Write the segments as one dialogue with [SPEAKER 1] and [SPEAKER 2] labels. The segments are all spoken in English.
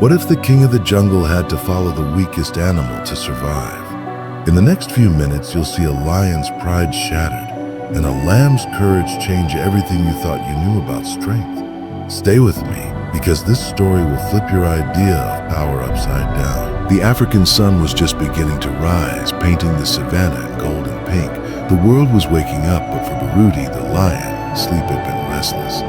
[SPEAKER 1] What if the king of the jungle had to follow the weakest animal to survive? In the next few minutes, you'll see a lion's pride shattered and a lamb's courage change everything you thought you knew about strength. Stay with me, because this story will flip your idea of power upside down. The African sun was just beginning to rise, painting the savannah in gold and pink. The world was waking up, but for Baruti, the lion, sleep had been restless.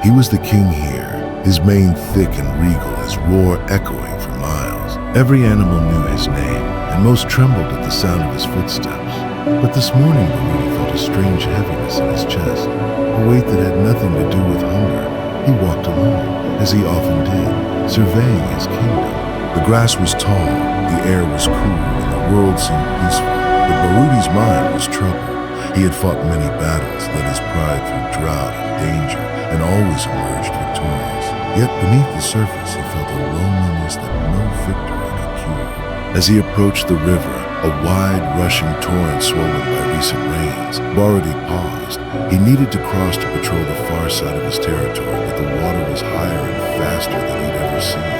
[SPEAKER 1] He was the king here, his mane thick and regal, his roar echoing for miles. Every animal knew his name, and most trembled at the sound of his footsteps. But this morning, Baruti felt a strange heaviness in his chest, a weight that had nothing to do with hunger. He walked alone, as he often did, surveying his kingdom. The grass was tall, the air was cool, and the world seemed peaceful. But Baruti's mind was troubled. He had fought many battles, led his pride through drought and danger, and always emerged victorious. Yet beneath the surface, he felt a loneliness that no victory could cure. As he approached the river, a wide, rushing torrent swollen by recent rains, Baruti paused. He needed to cross to patrol the far side of his territory, but the water was higher and faster than he'd ever seen.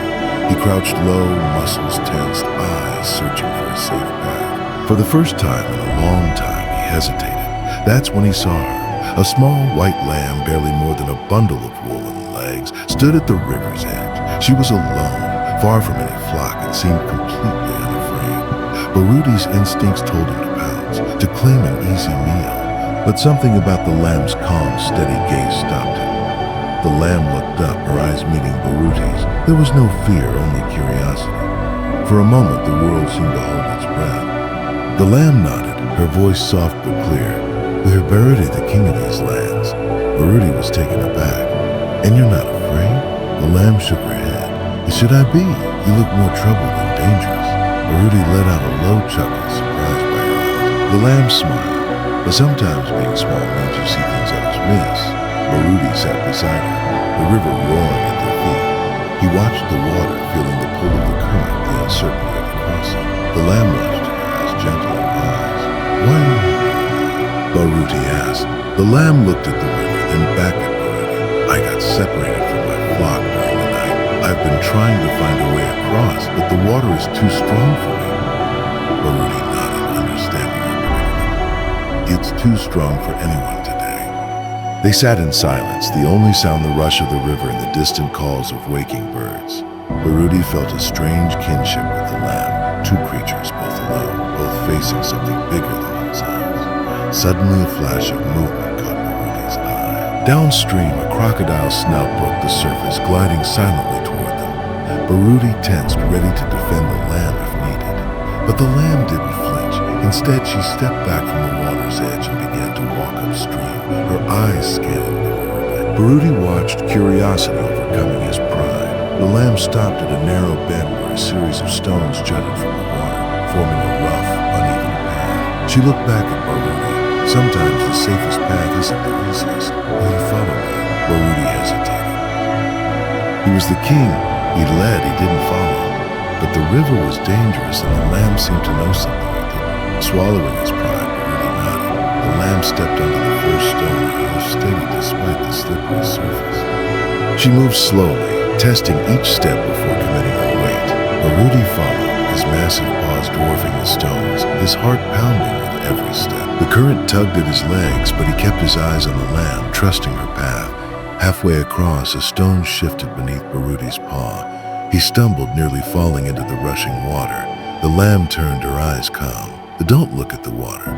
[SPEAKER 1] He crouched low, muscles tensed, eyes searching for a safe path. For the first time in a long time, he hesitated. That's when he saw her. A small white lamb, barely more than a bundle of woolen legs, stood at the river's edge. She was alone, far from any flock, and seemed completely unafraid. Baruti's instincts told him to pounce, to claim an easy meal. But something about the lamb's calm, steady gaze stopped him. The lamb looked up, her eyes meeting Baruti's. There was no fear, only curiosity. For a moment, the world seemed to hold its breath. The lamb nodded, her voice soft but clear. "We're Baruti, the king of these lands." Baruti was taken aback. "And you're not afraid?" The lamb shook her head. "Should I be? You look more troubled than dangerous." Baruti let out a low chuckle, surprised by her eyes. The lamb smiled. But sometimes being small means you see things others miss. Baruti sat beside her, the river roaring at their feet. He watched the water, feeling the pull of the current, the uncertainty of the crossing. The lamb watched her eyes, gentle and wise. "Why are you here?" Baruti asked. The lamb looked at the river, then back at Baruti. "I got separated from my flock during the night. I've been trying to find a way across, but the water is too strong for me." Baruti nodded, understanding her predicament. "It's too strong for anyone today." They sat in silence, the only sound the rush of the river and the distant calls of waking birds. Baruti felt a strange kinship with the lamb, two creatures both alone, both facing something bigger than themselves. Suddenly a flash of movement caught Baruti's eye. Downstream, a crocodile snout broke the surface, gliding silently toward them. Baruti tensed, ready to defend the lamb if needed. But the lamb didn't flinch. Instead, she stepped back from the water's edge and began to walk upstream, her eyes scanning the riverbed. Baruti watched, curiosity overcoming his pride. The lamb stopped at a narrow bend where a series of stones jutted from the water, forming a rough, uneven path. She looked back at Baruti. Sometimes the safest path isn't the easiest. "Will you follow me?" Baruti hesitated. He was the king. He led, he didn't follow. But the river was dangerous, and the lamb seemed to know something it didn't. Swallowing his pride, Baruti nodded. The lamb stepped onto the first stone and was steady despite the slippery surface. She moved slowly, testing each step before committing her weight. Baruti followed, his massive paws dwarfing the stones, his heart pounding with every step. The current tugged at his legs, but he kept his eyes on the lamb, trusting her path. Halfway across, a stone shifted beneath Baruti's paw. He stumbled, nearly falling into the rushing water. The lamb turned, her eyes calm. "Don't look at the water.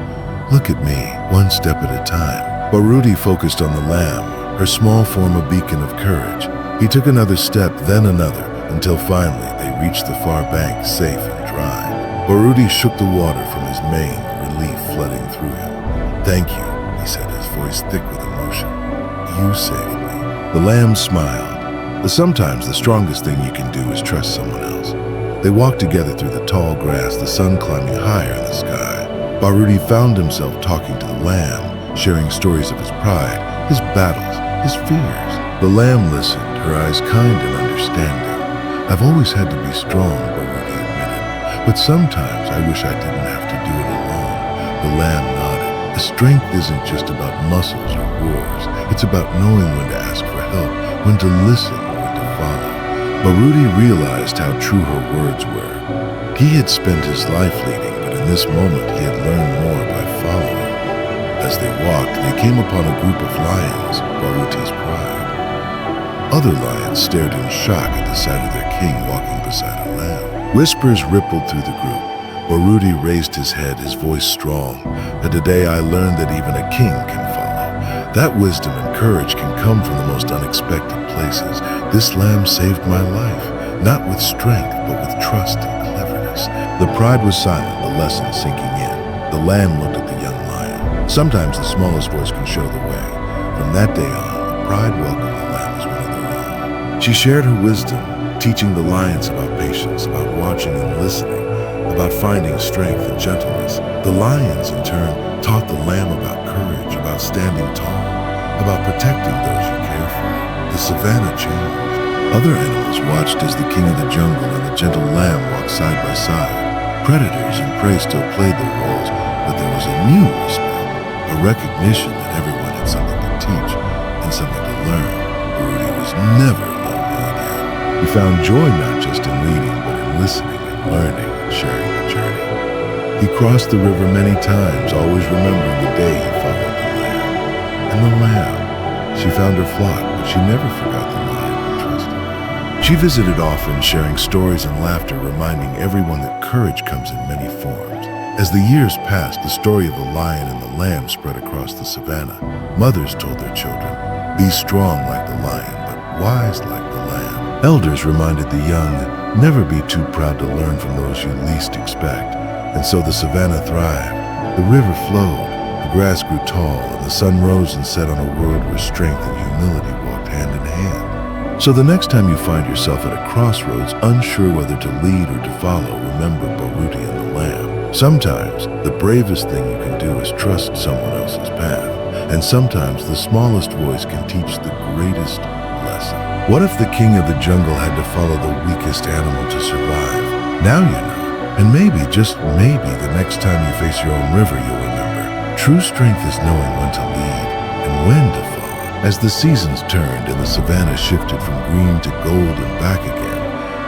[SPEAKER 1] Look at me, one step at a time." Baruti focused on the lamb, her small form a beacon of courage. He took another step, then another, until finally they reached the far bank, safe and dry. Baruti shook the water from his mane, relief flooding through him. "Thank you," he said, his voice thick with emotion. "You saved me." The lamb smiled. Sometimes the strongest thing you can do is trust someone else. They walked together through the tall grass, the sun climbing higher in the sky. Baruti found himself talking to the lamb, sharing stories of his pride, his battles, his fears. The lamb listened, her eyes kind and understanding. "I've always had to be strong," Baruti admitted, "but sometimes I wish I didn't have to do it alone." The lamb nodded. The strength isn't just about muscles or roars. It's about knowing when to ask for help, when to listen, when to follow. Baruti realized how true her words were. He had spent his life leading, but in this moment he had learned more by following. As they walked, they came upon a group of lions, Baruti's pride. Other lions stared in shock at the sight of their king walking beside a lamb. Whispers rippled through the group. Baruti raised his head, his voice strong. And today I learned that even a king can follow. That wisdom and courage can come from the most unexpected places. This lamb saved my life, not with strength, but with trust and cleverness. The pride was silent, the lesson sinking in. The lamb looked at the young lion. Sometimes the smallest voice can show the way. From that day on, the pride welcomed the lamb as one of their own. She shared her wisdom, teaching the lions about patience, about watching and listening, about finding strength and gentleness. The lions, in turn, taught the lamb about courage, about standing tall, about protecting those you care for. The savannah changed. Other animals watched as the king of the jungle and the gentle lamb walked side by side. Predators and prey still played their roles, but there was a new respect, a recognition that everyone had something to teach and something to learn. Baruti was never lonely again. He found joy not just in leading, but in listening and learning and sharing the journey. He crossed the river many times, always remembering the day he followed the lamb. And the lamb, she found her flock, but she never forgot the lion who trusted her. She visited often, sharing stories and laughter, reminding everyone that courage comes in many forms. As the years passed, the story of the lion and the lamb spread across the savannah. Mothers told their children, "Be strong like the lion, but wise like the lamb." Elders reminded the young, "Never be too proud to learn from those you least expect." And so the savannah thrived. The river flowed, the grass grew tall, and the sun rose and set on a world where strength and humility walked hand in hand. So the next time you find yourself at a crossroads, unsure whether to lead or to follow, remember Baruti and the lamb. Sometimes the bravest thing you can do is trust someone else's path, and sometimes the smallest voice can teach the greatest lesson. What if the king of the jungle had to follow the weakest animal to survive? Now you know. And maybe, just maybe, the next time you face your own river, you'll remember. True strength is knowing when to lead and when to follow. As the seasons turned and the savannah shifted from green to gold and back again,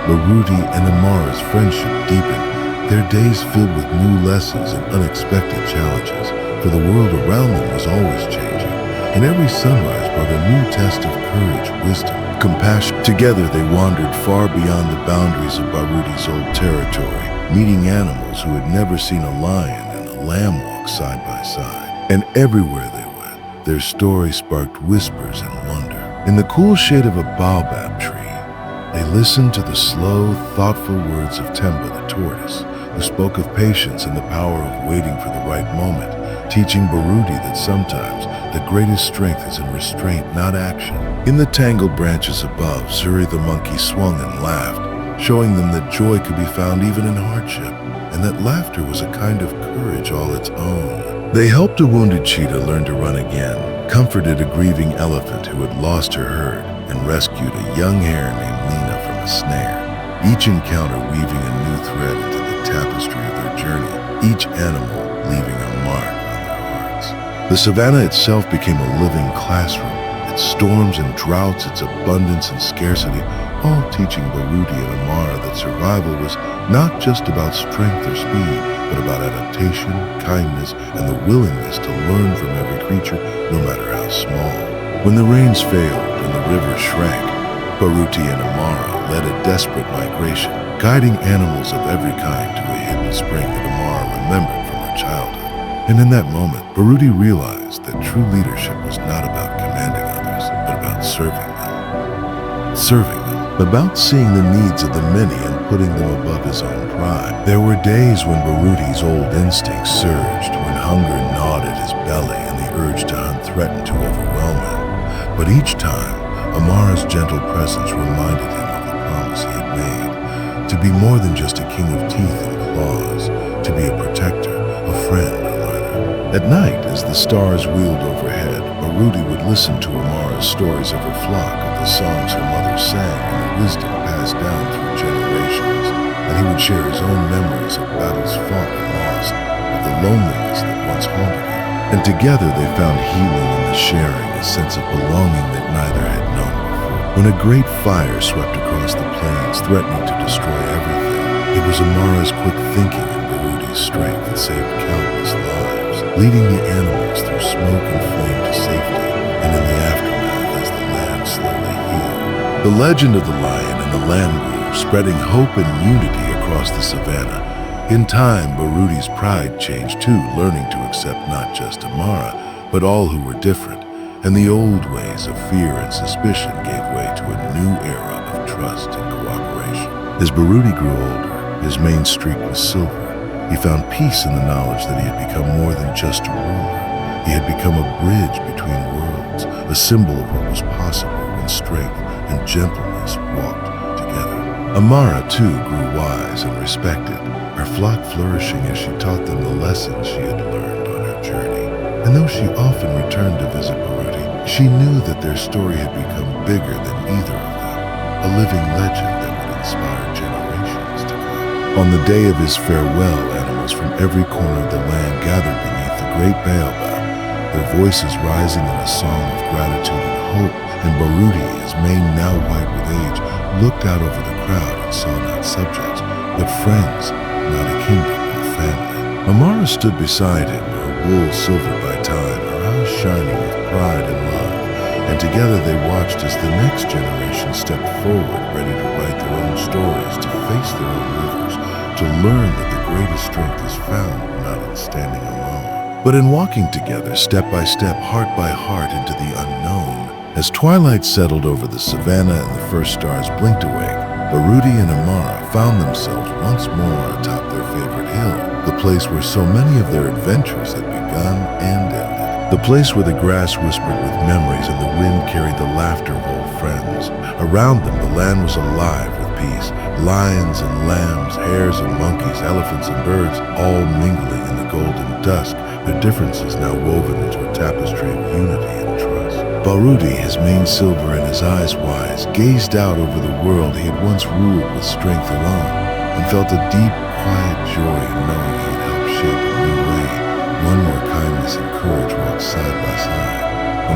[SPEAKER 1] Baruti and Amara's friendship deepened, their days filled with new lessons and unexpected challenges, for the world around them was always changing, and every sunrise brought a new test of courage, wisdom, compassion. Together they wandered far beyond the boundaries of Baruti's old territory, meeting animals who had never seen a lion and a lamb walk side by side. And everywhere they went, their story sparked whispers and wonder. In the cool shade of a baobab tree, they listened to the slow, thoughtful words of Temba the tortoise, who spoke of patience and the power of waiting for the right moment, teaching Baruti that sometimes the greatest strength is in restraint, not action. In the tangled branches above, Zuri the monkey swung and laughed, showing them that joy could be found even in hardship, and that laughter was a kind of courage all its own. They helped a wounded cheetah learn to run again, comforted a grieving elephant who had lost her herd, and rescued a young hare named Lena from a snare, each encounter weaving a new thread into the tapestry of their journey, each animal leaving a mark on their hearts. The savannah itself became a living classroom, its storms and droughts, its abundance and scarcity, all teaching Baruti and Amara that survival was not just about strength or speed, but about adaptation, kindness, and the willingness to learn from every creature, no matter how small. When the rains failed and the river shrank, Baruti and Amara led a desperate migration, guiding animals of every kind to a hidden spring that Amara remembered from her childhood. And in that moment, Baruti realized that true leadership was not about commanding others, but about serving them. Serving them. About seeing the needs of the many and putting them above his own pride. There were days when Baruti's old instincts surged, when hunger gnawed at his belly and the urge to hunt threatened to overwhelm him. But each time, Amara's gentle presence reminded him of the promise he had made, to be more than just a king of teeth and claws, to be a protector, a friend, a learner. At night, as the stars wheeled overhead, Baruti would listen to Amara's stories of her flock, of the songs her mother sang, and the wisdom passed down through generations. And he would share his own memories of battles fought and lost, of the loneliness that once haunted him. And together they found healing in the sharing, a sense of belonging that neither had known before. When a great fire swept across the plains, threatening to destroy everything, it was Amara's quick thinking and Baruti's strength that saved countless lives, leading the animals through smoke and flame to safety, and in the aftermath as the land slowly healed. The legend of the lion and the lamb grew, spreading hope and unity across the savannah. In time, Baruti's pride changed too, learning to accept not just Amara, but all who were different, and the old ways of fear and suspicion gave way to a new era of trust and cooperation. As Baruti grew older, his main streak was silver. He found peace in the knowledge that he had become more than just a ruler. He had become a bridge between worlds, a symbol of what was possible when strength and gentleness walked together. Amara, too, grew wise and respected, her flock flourishing as she taught them the lessons she had learned on her journey. And though she often returned to visit Baruti, she knew that their story had become bigger than either of them, a living legend that would inspire generations to come. On the day of his farewell, animals from every corner of the land gathered beneath the great baobab, their voices rising in a song of gratitude and hope, and Baruti, his mane now white with age, looked out over the crowd and saw not subjects, but friends, not a kingdom or family. Amara stood beside him, her wool silvered by time, her eyes shining with pride and love, and together they watched as the next generation stepped forward, ready to write their own stories, to face their own rivers, to learn that the greatest strength is found not in standing alone, but in walking together, step by step, heart by heart, into the unknown. As twilight settled over the savannah and the first stars blinked away, Baruti and Amara found themselves once more atop their favorite hill, the place where so many of their adventures had begun and ended. The place where the grass whispered with memories and the wind carried the laughter of old friends. Around them, the land was alive with peace. Lions and lambs, hares and monkeys, elephants and birds, all mingling in the golden dusk, their differences now woven into a tapestry of unity and trust. Baruti, his mane silver and his eyes wise, gazed out over the world he had once ruled with strength alone, and felt a deep, quiet joy in knowing he had helped shape a new way, one where kindness and courage walked side by side.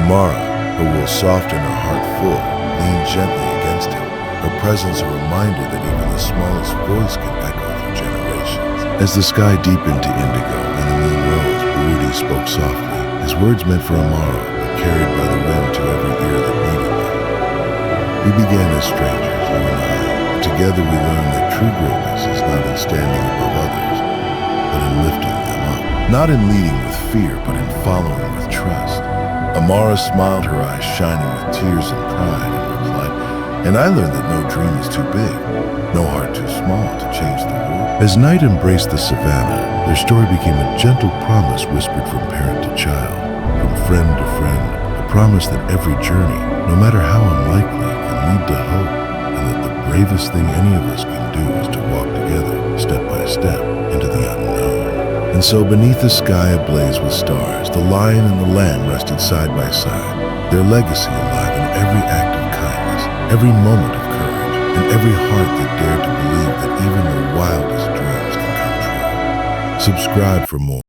[SPEAKER 1] Amara, her wool soft and her heart full, leaned gently against him, her presence a reminder that even the smallest voice can echo through generations. As the sky deepened to indigo and the moon rose, Baruti spoke softly, his words meant for Amara, carried by the wind to every ear that needed them. We began as strangers, you and I, but together we learned that true greatness is not in standing above others, but in lifting them up. Not in leading with fear, but in following with trust. Amara smiled, her eyes shining with tears and pride, and replied, "And I learned that no dream is too big, no heart too small to change the world." As night embraced the savannah, their story became a gentle promise whispered from parent to child, from friend to friend, a promise that every journey, no matter how unlikely, can lead to hope, and that the bravest thing any of us can do is to walk together, step by step, into the unknown. And so beneath a sky ablaze with stars, the lion and the lamb rested side by side, their legacy alive in every act of kindness, every moment of courage, and every heart that dared to believe that even the wildest dreams can come true. Subscribe for more.